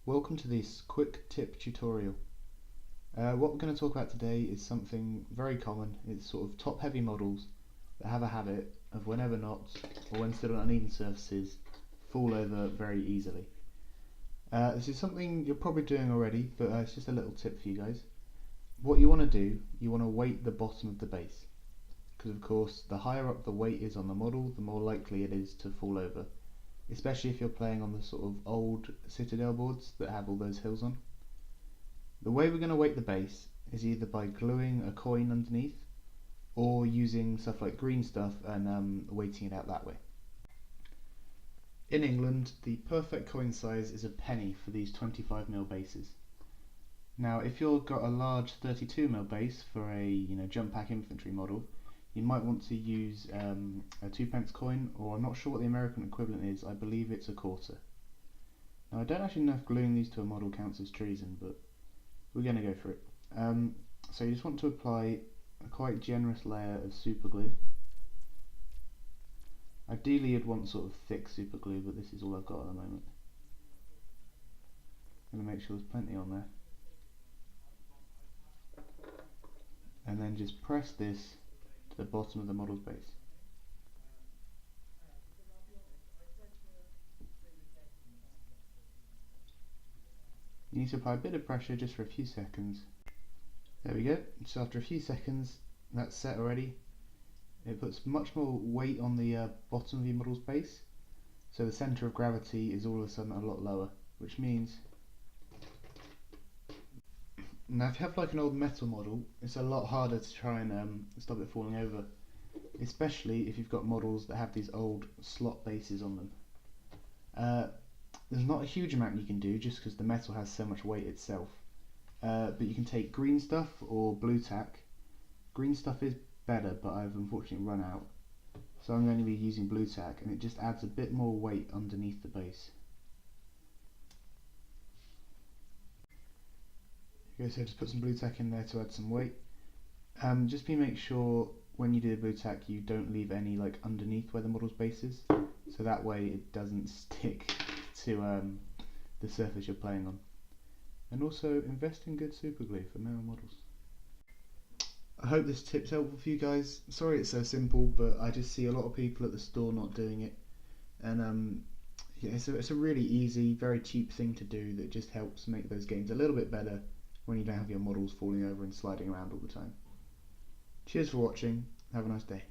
Welcome to this quick tip tutorial. What we're going to talk about today is something very common. It's sort of top heavy models that have a habit of whenever knots or when stood on uneven surfaces fall over very easily. This is something you're probably doing already, but it's just a little tip for you guys. What you want to do, you want to weight the bottom of the base, because of course the higher up the weight is on the model, the more likely it is to fall over, especially if you're playing on the sort of old Citadel boards that have all those hills on. The way we're going to weight the base is either by gluing a coin underneath or using stuff like green stuff and weighting it out that way. In England, the perfect coin size is a penny for these 25mm bases. Now if you've got a large 32mm base for a jump pack infantry model, you might want to use a 2p coin, or I'm not sure what the American equivalent is. I believe it's a quarter. Now I don't actually know if gluing these to a model counts as treason, but we're going to go for it. So you just want to apply a quite generous layer of super glue. Ideally you'd want sort of thick super glue, but this is all I've got at the moment. I'm going to make sure there's plenty on there. And then just press this to the bottom of the model's base. You need to apply a bit of pressure just for a few seconds. There we go. So after a few seconds, that's set already. It puts much more weight on the bottom of your model's base, so the centre of gravity is all of a sudden a lot lower, which means now if you have like an old metal model, it's a lot harder to try and stop it falling over, especially if you've got models that have these old slot bases on them. There's not a huge amount you can do just because the metal has so much weight itself, but you can take green stuff or blue tack. Green stuff is better, but I've unfortunately run out, so I'm going to be using blue tack, and it just adds a bit more weight underneath the base. Okay, so just put some blue tack in there to add some weight. Just make sure when you do the blue tack you don't leave any like underneath where the model's base is, so that way it doesn't stick to the surface you're playing on. And also invest in good super glue for male models. I hope this tip's helpful for you guys. Sorry it's so simple, but I just see a lot of people at the store not doing it, and yeah, it's a really easy, very cheap thing to do that just helps make those games a little bit better when you don't have your models falling over and sliding around all the time. Cheers for watching, have a nice day.